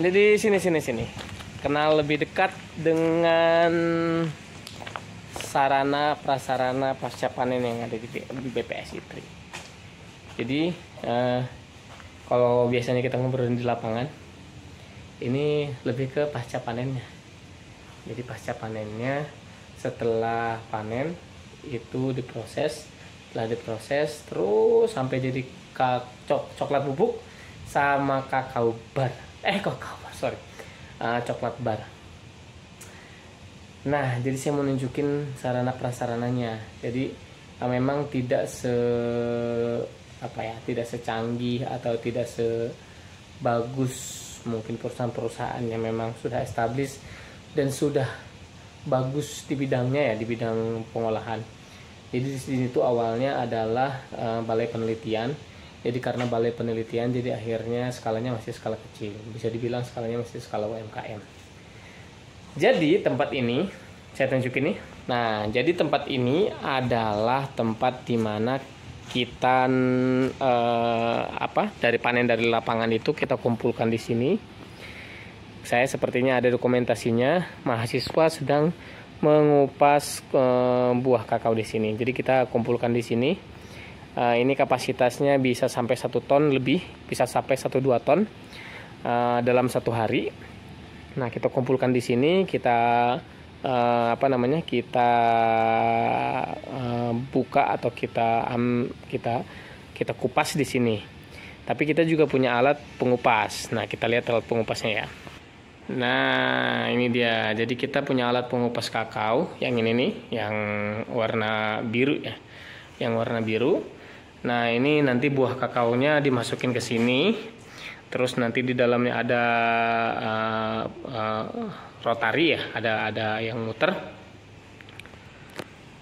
Jadi sini. Kenal lebih dekat dengan sarana prasarana pasca panen yang ada di BPS ITRI. Jadi kalau biasanya kita ngobrolin di lapangan, ini lebih ke pasca panennya. Jadi pasca panennya, setelah panen itu diproses, setelah diproses terus sampai jadi coklat bubuk sama kakao bar. Coklat bar. Nah, jadi saya mau nunjukin sarana prasarananya. Jadi memang tidak tidak secanggih atau tidak sebagus mungkin perusahaan-perusahaan yang memang sudah established dan sudah bagus di bidangnya ya, di bidang pengolahan. Jadi di sini tuh awalnya adalah balai penelitian. Jadi karena balai penelitian, jadi akhirnya skalanya masih skala kecil. Bisa dibilang skalanya masih skala UMKM. Jadi tempat ini, saya tunjukin nih. Nah, jadi tempat ini adalah tempat dimana kita dari panen dari lapangan itu kita kumpulkan di sini. Saya sepertinya ada dokumentasinya. Mahasiswa sedang mengupas buah kakao di sini. Jadi kita kumpulkan di sini. Ini kapasitasnya bisa sampai 1 ton lebih, bisa sampai 1-2 ton dalam 1 hari. Nah, kita kumpulkan di sini, kita buka atau kita kupas di sini. Tapi kita juga punya alat pengupas. Nah, kita lihat alat pengupasnya ya. Nah, ini dia. Jadi kita punya alat pengupas kakao yang ini nih, yang warna biru ya. Yang warna biru. Nah, ini nanti buah kakaonya dimasukin ke sini. Terus nanti di dalamnya ada rotari ya, ada yang muter.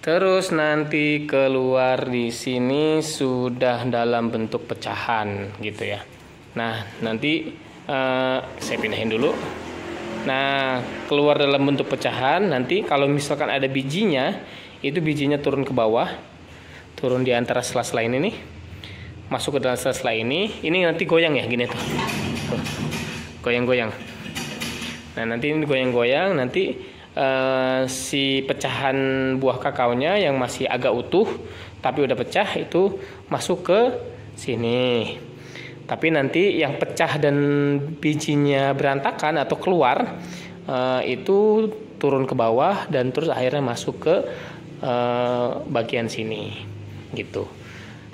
Terus nanti keluar di sini sudah dalam bentuk pecahan gitu ya. Nah, nanti saya pindahin dulu. Nah, keluar dalam bentuk pecahan. Nanti kalau misalkan ada bijinya, itu bijinya turun ke bawah. Turun di antara sela-sela ini nih, masuk ke dalam sela-sela ini nanti goyang ya, gini tuh, goyang-goyang. Nah, nanti ini goyang-goyang, nanti si pecahan buah kakaonya yang masih agak utuh tapi udah pecah itu masuk ke sini. Tapi nanti yang pecah dan bijinya berantakan atau keluar itu turun ke bawah dan terus akhirnya masuk ke bagian sini. Gitu.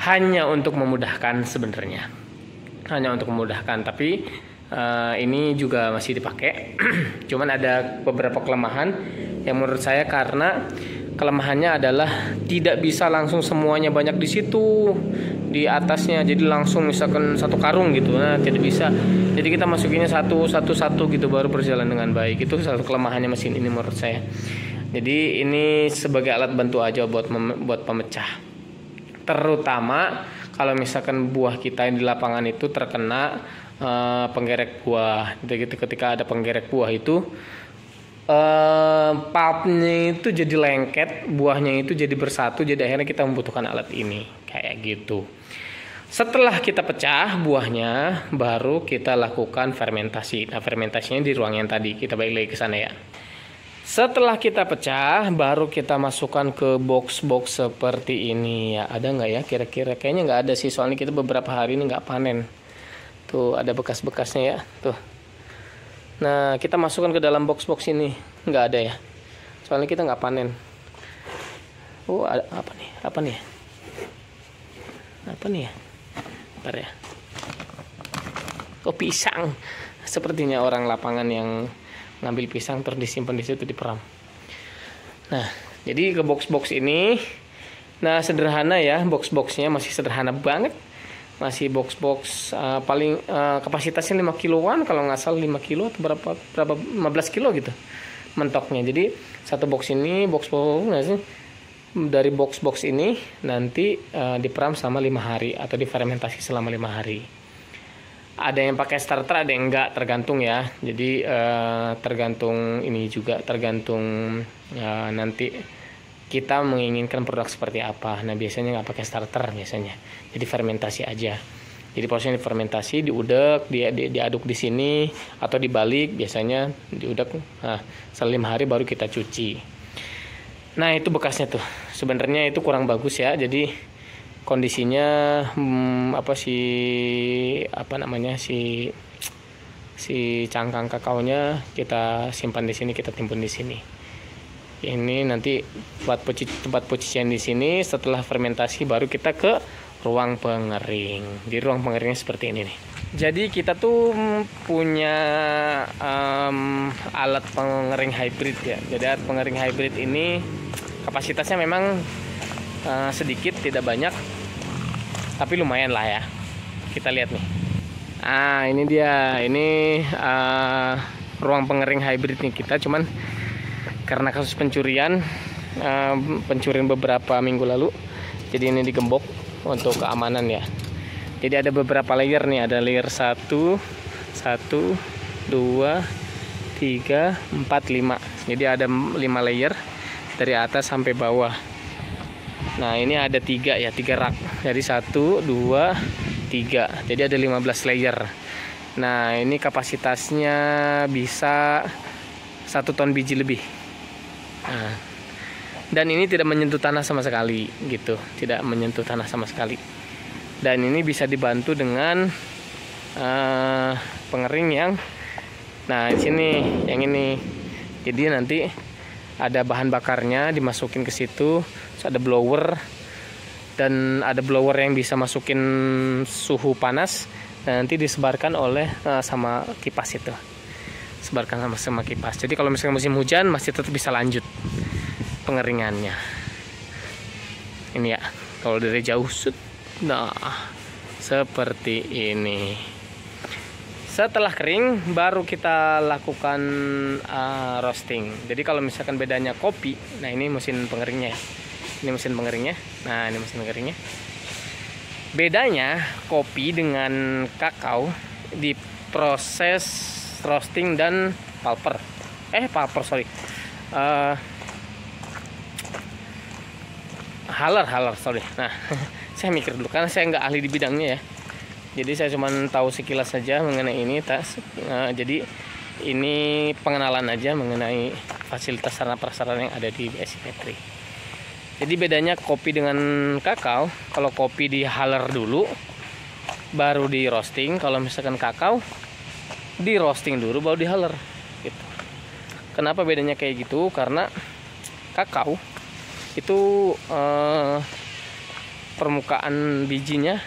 Hanya untuk memudahkan sebenarnya. Hanya untuk memudahkan, tapi ini juga masih dipakai. Cuman ada beberapa kelemahan yang menurut saya, karena kelemahannya adalah tidak bisa langsung semuanya banyak di situ di atasnya. Jadi langsung misalkan 1 karung gitu. Nah, tidak bisa. Jadi kita masukinnya satu gitu baru berjalan dengan baik. Itu satu kelemahannya mesin ini menurut saya. Jadi ini sebagai alat bantu aja buat pemecah. Terutama kalau misalkan buah kita yang di lapangan itu terkena penggerek buah. Jadi ketika ada penggerek buah itu pulpnya itu jadi lengket, buahnya itu jadi bersatu. Jadi akhirnya kita membutuhkan alat ini kayak gitu. Setelah kita pecah buahnya, baru kita lakukan fermentasi. Nah, fermentasinya di ruang yang tadi, kita balik lagi ke sana ya. Setelah kita pecah, baru kita masukkan ke box-box seperti ini ya. Ada nggak ya kira-kira? Kayaknya nggak ada sih, soalnya kita beberapa hari ini nggak panen. Tuh ada bekas-bekasnya ya. Tuh. Nah, kita masukkan ke dalam box-box ini. Nggak ada ya. Soalnya kita nggak panen. Oh, ada apa nih? Apa nih? Apa nih ya? Bentar ya. Oh, pisang. Sepertinya orang lapangan yang ngambil pisang terus disimpan di situ di peram. Nah, jadi ke box-box ini, nah sederhana ya, box-boxnya masih sederhana banget, masih box-box paling kapasitasnya 5 kiloan kalau nggak salah, 5 kilo atau berapa 15 kilo gitu mentoknya. Jadi satu box ini dari box-box ini nanti diperam selama 5 hari atau difermentasi selama 5 hari. Ada yang pakai starter, ada yang enggak, tergantung ya. Jadi tergantung ini juga, tergantung nanti kita menginginkan produk seperti apa. Nah, biasanya nggak pakai starter biasanya, jadi fermentasi aja. Jadi prosesnya fermentasi, diudek, diaduk di sini atau dibalik, biasanya diudek. Nah, setelah 5 hari baru kita cuci. Nah, itu bekasnya tuh. Sebenarnya itu kurang bagus ya. Jadi kondisinya si cangkang kakaonya kita simpan di sini, kita timbun di sini. Ini nanti tempat pencucian di sini. Setelah fermentasi baru kita ke ruang pengering. Di ruang pengeringnya seperti ini nih. Jadi kita tuh punya alat pengering hybrid ya. Jadi alat pengering hybrid ini kapasitasnya memang sedikit, tidak banyak, tapi lumayan lah ya. Kita lihat nih. Ini dia. Ini ruang pengering hybrid nih kita. Cuman karena kasus pencurian beberapa minggu lalu, jadi ini digembok untuk keamanan ya. Jadi ada beberapa layer nih. Ada layer 1, 2, 3, 4, 5. Jadi ada 5 layer dari atas sampai bawah. Nah, ini ada 3 ya, 3 rak. Jadi 1, 2, 3. Jadi ada 15 layer. Nah, ini kapasitasnya bisa 1 ton biji lebih. Nah, dan ini tidak menyentuh tanah sama sekali gitu, tidak menyentuh tanah sama sekali. Dan ini bisa dibantu dengan pengering yang, nah di sini yang ini. Jadi nanti ada bahan bakarnya dimasukin ke situ, terus ada blower, dan ada blower yang bisa masukin suhu panas, dan nanti disebarkan oleh sama kipas itu. Sebarkan sama kipas. Jadi kalau misalnya musim hujan masih tetap bisa lanjut pengeringannya. Ini ya, kalau dari jauh nah seperti ini. Setelah kering baru kita lakukan roasting. Jadi kalau misalkan bedanya kopi, nah ini mesin pengeringnya. Ini mesin pengeringnya. Nah, ini mesin pengeringnya. Bedanya kopi dengan kakao di proses roasting dan pulper. Haler, sorry. Nah, saya mikir dulu karena saya nggak ahli di bidangnya ya. Jadi saya cuma tahu sekilas saja mengenai ini. Jadi ini pengenalan aja mengenai fasilitas sarana prasarana yang ada di BSI Petri. Jadi bedanya kopi dengan kakao, kalau kopi di haler dulu, baru di roasting. Kalau misalkan kakao, di roasting dulu baru di haler gitu. Kenapa bedanya kayak gitu? Karena kakao itu permukaan bijinya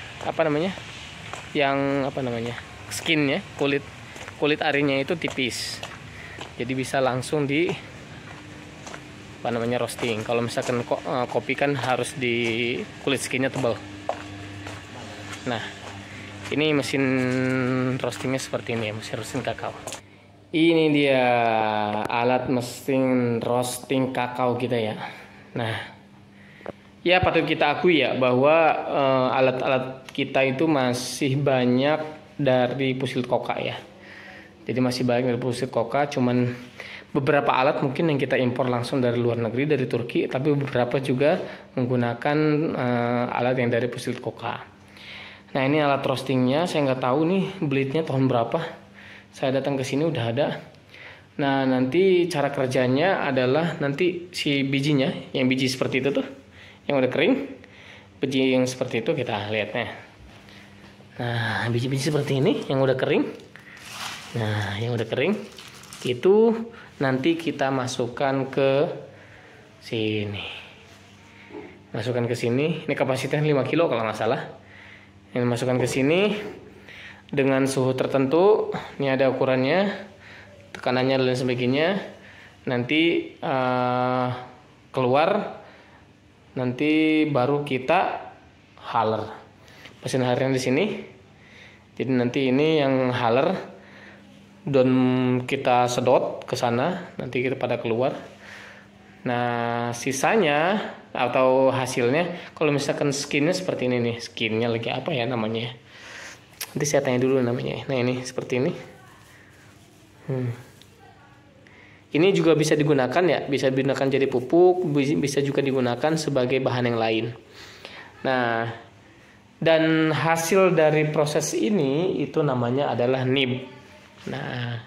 skinnya, kulit arinya itu tipis, jadi bisa langsung di roasting. Kalau misalkan kopi kan harus di kulit skinnya tebal. Nah, ini mesin roastingnya seperti ini ya, mesin roasting kakao. Ini dia alat mesin roasting kakao kita ya. Nah, ya patut kita akui ya bahwa alat-alat kita itu masih banyak dari Pusil Koka ya. Jadi masih banyak dari Pusil Koka, cuman beberapa alat mungkin yang kita impor langsung dari luar negeri, dari Turki, tapi beberapa juga menggunakan alat yang dari Pusil Koka. Nah, ini alat roastingnya, saya nggak tahu nih belinya tahun berapa. Saya datang ke sini udah ada. Nah, nanti cara kerjanya adalah nanti si bijinya, yang biji seperti itu tuh, yang udah kering, biji yang seperti itu kita lihatnya. Nah, biji-biji seperti ini yang udah kering. Nah, yang udah kering itu nanti kita masukkan ke sini. Masukkan ke sini. Ini kapasitasnya 5 kilo kalau nggak salah. Ini masukkan ke sini dengan suhu tertentu. Ini ada ukurannya, tekanannya dan sebagainya. Nanti keluar, nanti baru kita haler. Mesin halernya di sini. Jadi nanti ini yang haler dan kita sedot ke sana, nanti kita pada keluar. Nah, sisanya atau hasilnya, kalau misalkan skinnya seperti ini nih, skinnya lagi apa ya namanya? Nanti saya tanya dulu namanya. Nah, ini seperti ini. Ini juga bisa digunakan ya, bisa digunakan jadi pupuk, bisa juga digunakan sebagai bahan yang lain. Nah, Dan hasil dari proses ini itu namanya adalah nib. Nah,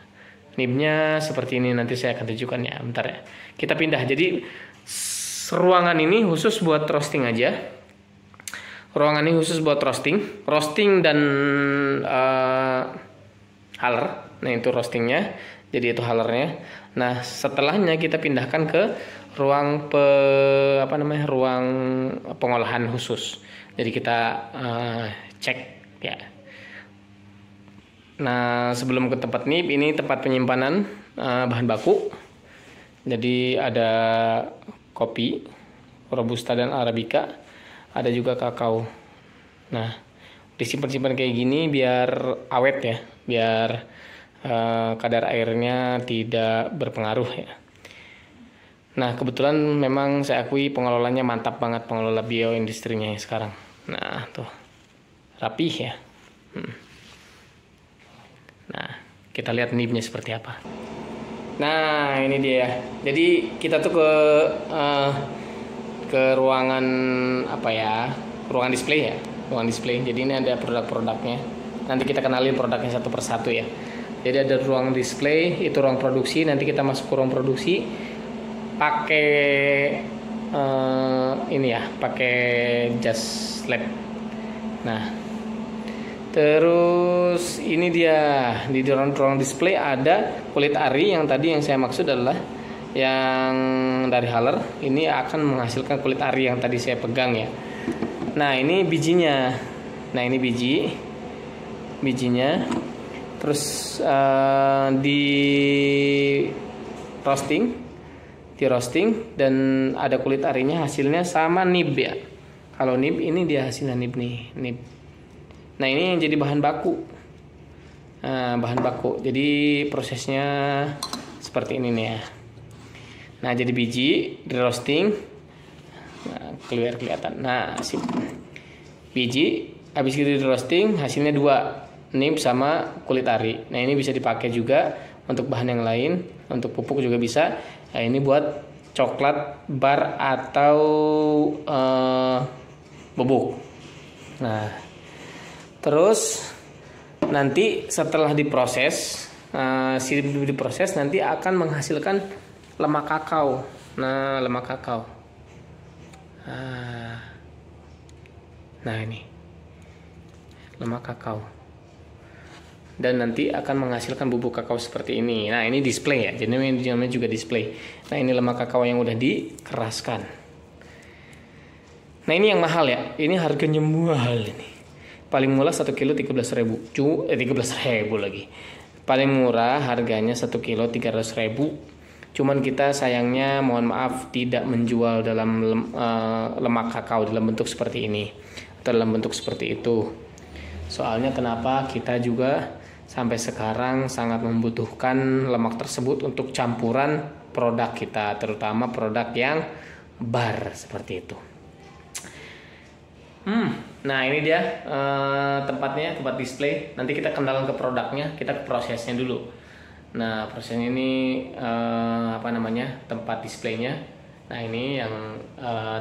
nibnya seperti ini, nanti saya akan tunjukkan ya, bentar ya. Kita pindah. Jadi ruangan ini khusus buat roasting aja. Ruangan ini khusus buat roasting dan haler. Nah, itu roastingnya. Jadi itu halernya. Nah, setelahnya kita pindahkan ke ruang ruang pengolahan khusus. Jadi kita cek ya. Nah, sebelum ke tempat nib, ini tempat penyimpanan bahan baku. Jadi ada kopi, robusta dan arabica, ada juga kakao. Nah, disimpan-simpan kayak gini biar awet ya, biar kadar airnya tidak berpengaruh ya. Nah, kebetulan memang saya akui pengelolanya mantap banget, pengelola bioindustrinya yang sekarang. Nah, tuh rapih ya. Nah, kita lihat nibnya seperti apa. Nah, ini dia. Jadi kita tuh ke ruangan ruangan display ya, ruangan display. Jadi ini ada produk-produknya. Nanti kita kenalin produknya satu persatu ya. Jadi ada ruang display, itu ruang produksi. Nanti kita masuk ke ruang produksi. Pakai pakai jas lab. Nah, terus ini dia di ruang display ada kulit ari yang tadi yang saya maksud adalah yang dari haler. Ini akan menghasilkan kulit ari yang tadi saya pegang ya. Nah, ini bijinya. Nah, ini bijinya. Terus di roasting dan ada kulit arinya, hasilnya sama nib ya. Kalau nib ini dia hasilnya nib nih, nib. Nah, ini yang jadi bahan baku. Nah, bahan baku. Jadi prosesnya seperti ini nih ya. Nah, jadi biji di roasting. Nah, kelihatan. Nah, sip. Biji habis itu di roasting, hasilnya 2, nib sama kulit ari. Nah, ini bisa dipakai juga untuk bahan yang lain, untuk pupuk juga bisa. Nah, ini buat coklat bar atau bubuk. Nah, terus nanti setelah diproses, nanti akan menghasilkan lemak kakao. Nah, lemak kakao. Nah, ini lemak kakao. Dan nanti akan menghasilkan bubuk kakao seperti ini. Nah, ini display ya, jadi namanya juga display. Nah, ini lemak kakao yang udah dikeraskan. Nah, ini yang mahal ya, ini harganya mahal ini. Paling murah 1 kilo 13.000. 13.000 lagi. Paling murah harganya 1 kilo 300.000. Cuman kita sayangnya mohon maaf tidak menjual dalam lemak kakao dalam bentuk seperti ini atau dalam bentuk seperti itu. Soalnya kenapa, kita juga sampai sekarang sangat membutuhkan lemak tersebut untuk campuran produk kita, terutama produk yang bar seperti itu. Nah, ini dia tempatnya, tempat display. Nanti kita kenalan ke produknya, kita ke prosesnya dulu. Nah, prosesnya ini tempat displaynya. Nah, ini yang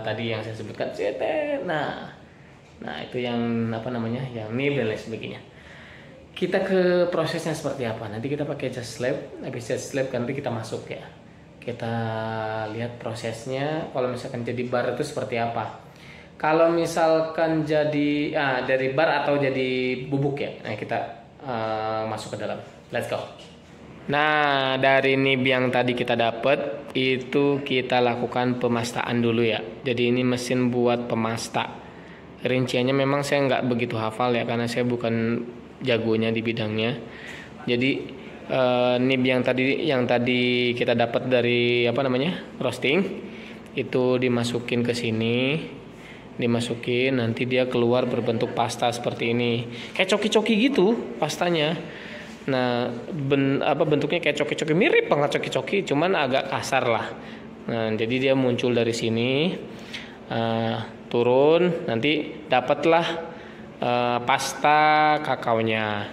tadi yang saya sebutkan CT. Nah, itu yang yang nib dan lain sebagainya. Kita ke prosesnya seperti apa. Nanti kita pakai jas lab. Habis jas lab nanti kita masuk ya. Kita lihat prosesnya. Kalau misalkan jadi bar itu seperti apa. Kalau misalkan jadi dari bar atau jadi bubuk ya. Nah, kita masuk ke dalam. Let's go. Nah, dari nib yang tadi kita dapat itu kita lakukan pemastaan dulu ya. Jadi ini mesin buat pemasta. Rinciannya memang saya nggak begitu hafal ya, karena saya bukan jagonya di bidangnya. Jadi nib yang tadi kita dapat dari roasting itu dimasukin ke sini, nanti dia keluar berbentuk pasta seperti ini, kayak coki-coki gitu pastanya. Nah, bentuknya kayak coki-coki, mirip banget coki-coki, cuman agak kasar lah. Nah, jadi dia muncul dari sini. Turun, nanti dapatlah pasta kakaonya.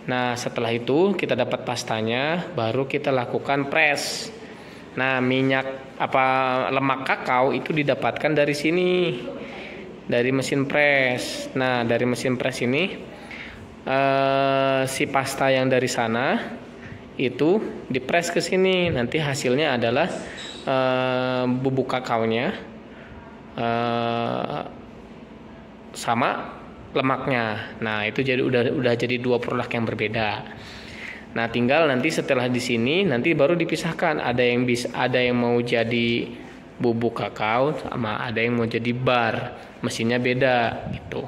Nah, setelah itu kita dapat pastanya, baru kita lakukan press. Nah, lemak kakao itu didapatkan dari sini. dari mesin press. Nah, dari mesin press ini si pasta yang dari sana itu dipres ke sini. Nanti hasilnya adalah bubuk kakaonya sama lemaknya. Nah, itu jadi udah jadi dua produk yang berbeda. Nah, tinggal nanti setelah di sini nanti baru dipisahkan. Ada yang mau jadi bubuk kakao sama ada yang mau jadi bar. Mesinnya beda gitu.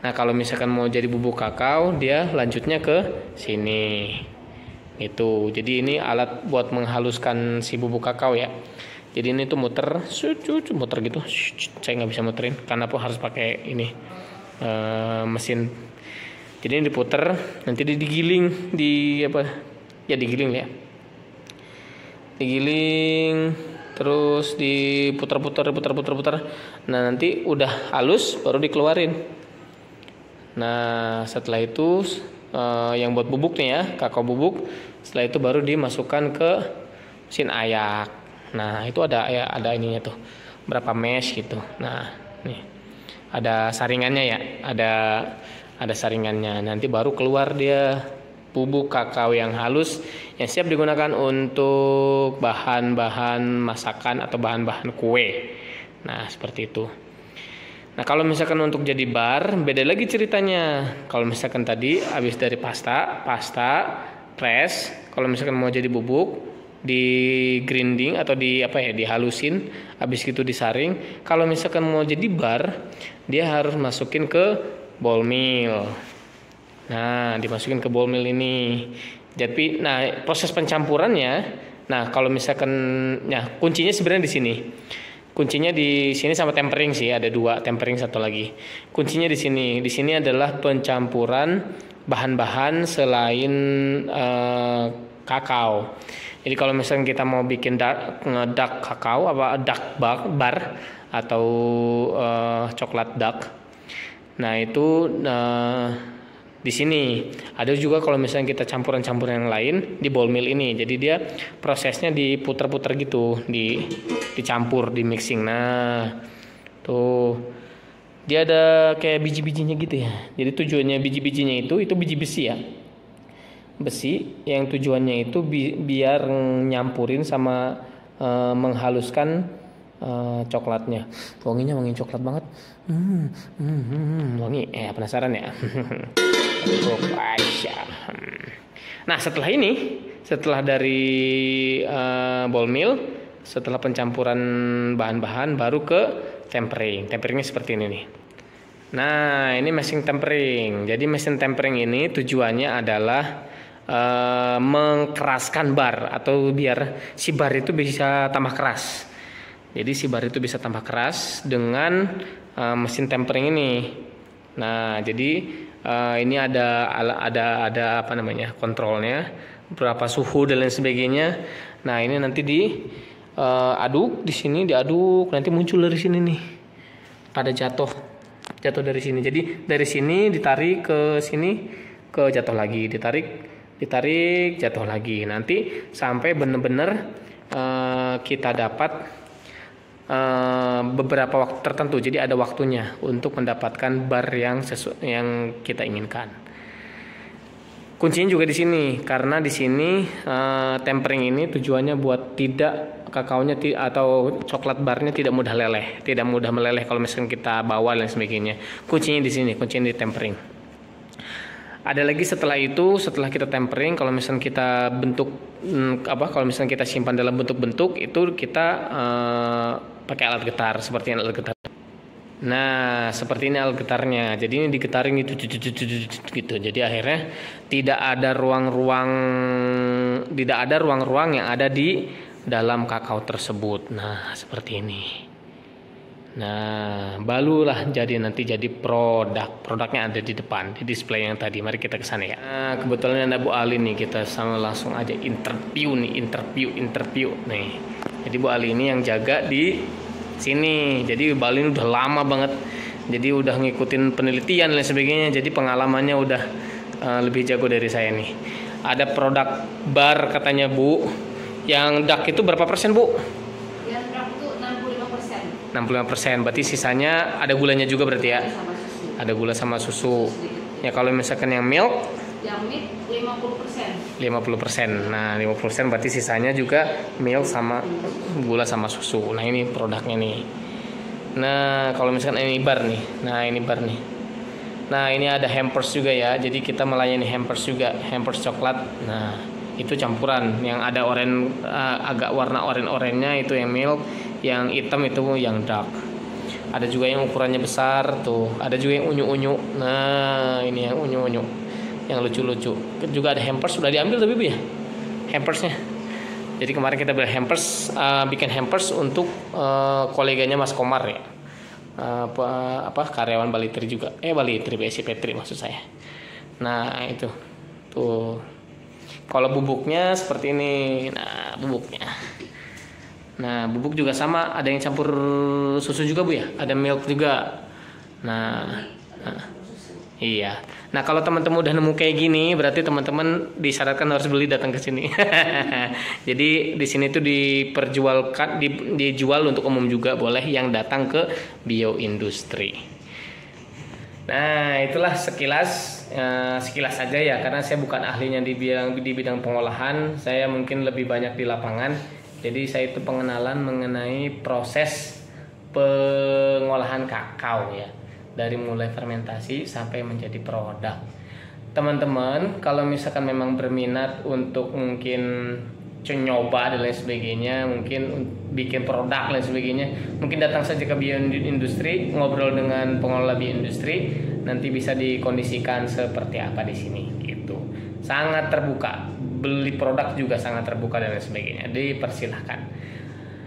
Nah, kalau misalkan mau jadi bubuk kakao, dia lanjutnya ke sini. Itu. Jadi ini alat buat menghaluskan si bubuk kakao ya. Jadi ini tuh muter gitu. Saya nggak bisa muterin karena harus pakai ini mesin. Jadi ini diputer, nanti digiling digiling ya. Digiling terus diputer-puter. Nah, nanti udah halus baru dikeluarin. Nah, setelah itu yang buat bubuk nih ya, kakao bubuk. Setelah itu baru dimasukkan ke mesin ayak. Nah, itu ada ininya tuh. Berapa mesh gitu. Nah, nih. Ada saringannya ya, ada saringannya. Nanti baru keluar dia bubuk kakao yang halus yang siap digunakan untuk bahan-bahan masakan atau bahan-bahan kue. Nah, seperti itu. Nah, kalau misalkan untuk jadi bar, beda lagi ceritanya. Kalau misalkan tadi habis dari pasta, press, kalau misalkan mau jadi bubuk, di grinding atau dihalusin, habis itu disaring. Kalau misalkan mau jadi bar, dia harus masukin ke ball mill. Nah, dimasukin ke ball mill ini. Jadi, nah, proses pencampurannya, nah kalau misalkan, ya kuncinya sebenarnya di sini. Kuncinya di sini sama tempering sih, ada dua, tempering satu lagi. Kuncinya di sini. Di sini adalah pencampuran bahan-bahan selain kakao. Jadi kalau misalkan kita mau bikin dark kakao, dark bar atau coklat dark. Nah, itu di sini ada juga kalau misalnya kita campuran-campuran yang lain di ball mill ini. Jadi dia prosesnya diputer-puter gitu, dicampur, di mixing. Nah, tuh dia ada kayak biji-bijinya gitu ya. Jadi tujuannya biji-bijinya itu biji besi ya. Besi yang tujuannya itu biar nyampurin sama menghaluskan coklatnya. Wanginya wangi coklat banget. Wangi. Penasaran ya? Nah, setelah dari ball mill, setelah pencampuran bahan-bahan baru ke tempering. Temperingnya seperti ini nih. Nah, ini mesin tempering. Jadi mesin tempering ini tujuannya adalah mengkeraskan bar atau biar si bar itu bisa tambah keras. Jadi si bar itu bisa tambah keras dengan mesin tempering ini. Nah, jadi ini ada kontrolnya, berapa suhu dan lain sebagainya. Nah, ini nanti diaduk di sini, nanti muncul dari sini nih. Pada jatuh dari sini. Jadi dari sini ditarik ke sini, ke jatuh lagi, ditarik jatuh lagi. Nanti sampai benar-benar kita dapat beberapa waktu tertentu. Jadi ada waktunya untuk mendapatkan bar yang kita inginkan. Kuncinya juga di sini, karena di sini tempering ini tujuannya buat tidak kakaonya atau coklat barnya tidak mudah meleleh kalau misalnya kita bawa dan sebagainya. Kuncinya di sini, kuncinya di tempering. Ada lagi setelah kita tempering, kalau misalnya kita kalau misalnya kita simpan dalam bentuk-bentuk, itu kita pakai alat getar, seperti alat getar. Nah, seperti ini alat getarnya. Jadi ini digetarin gitu. Jadi akhirnya tidak ada ruang-ruang yang ada di dalam kakao tersebut. Nah, seperti ini. Nah, barulah nanti jadi produknya ada di depan, di display yang tadi. Mari kita ke sana ya. Nah, kebetulan ada Bu Ali nih, kita sama langsung aja interview nih. Jadi Bu Ali ini yang jaga di sini. Jadi Bu Ali ini udah lama banget. Jadi udah ngikutin penelitian dan sebagainya. Jadi pengalamannya udah lebih jago dari saya nih. Ada produk bar katanya Bu. Yang dark itu berapa persen Bu? 65%. 65%. Berarti sisanya ada gulanya juga berarti ya. Sama susu. Ada gula sama susu. Sedikit. Ya kalau misalkan yang milk Yang milk 50%. 50%. Nah, 50% berarti sisanya juga milk sama gula sama susu. Nah, ini produknya nih. Nah, kalau misalkan ini bar nih. Nah, ini bar nih. Nah, ini ada hampers juga ya. Jadi kita melayani hampers juga, hampers coklat. Nah, itu campuran yang ada agak warna oranye-oranye itu yang milk, yang hitam itu yang dark. Ada juga yang ukurannya besar tuh, ada juga yang unyu-unyu. Nah, ini yang unyu-unyu, yang lucu-lucu. Juga ada hampers, sudah diambil tapi Bu ya, hampersnya. Jadi kemarin kita beli hampers, bikin hampers untuk koleganya Mas Komar ya. Karyawan Balitri juga. Balitri BSI Petri maksud saya. Nah, itu. Tuh. Kalau bubuknya seperti ini. Nah, bubuknya. Nah, bubuk juga sama, ada yang campur susu juga Bu ya. Ada milk juga. Nah. Iya. Nah, kalau teman-teman udah nemu kayak gini, berarti teman-teman disyaratkan harus beli, datang ke sini. Jadi di sini tuh diperjualkan, dijual untuk umum juga boleh yang datang ke bioindustri. Nah, itulah sekilas saja ya, karena saya bukan ahlinya di bidang pengolahan, saya mungkin lebih banyak di lapangan. Jadi saya itu pengenalan mengenai proses pengolahan kakao ya. Dari mulai fermentasi sampai menjadi produk. Teman-teman, kalau misalkan memang berminat untuk mungkin nyoba dan lain sebagainya, mungkin bikin produk dan lain sebagainya, mungkin datang saja ke bioindustri, ngobrol dengan pengelola bioindustri, nanti bisa dikondisikan seperti apa di sini gitu. Sangat terbuka, beli produk juga sangat terbuka dan lain sebagainya. Dipersilahkan.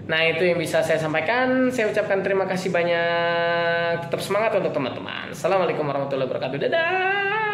Nah, itu yang bisa saya sampaikan. Saya ucapkan terima kasih banyak. Tetap semangat untuk teman-teman. Assalamualaikum warahmatullahi wabarakatuh. Dadah.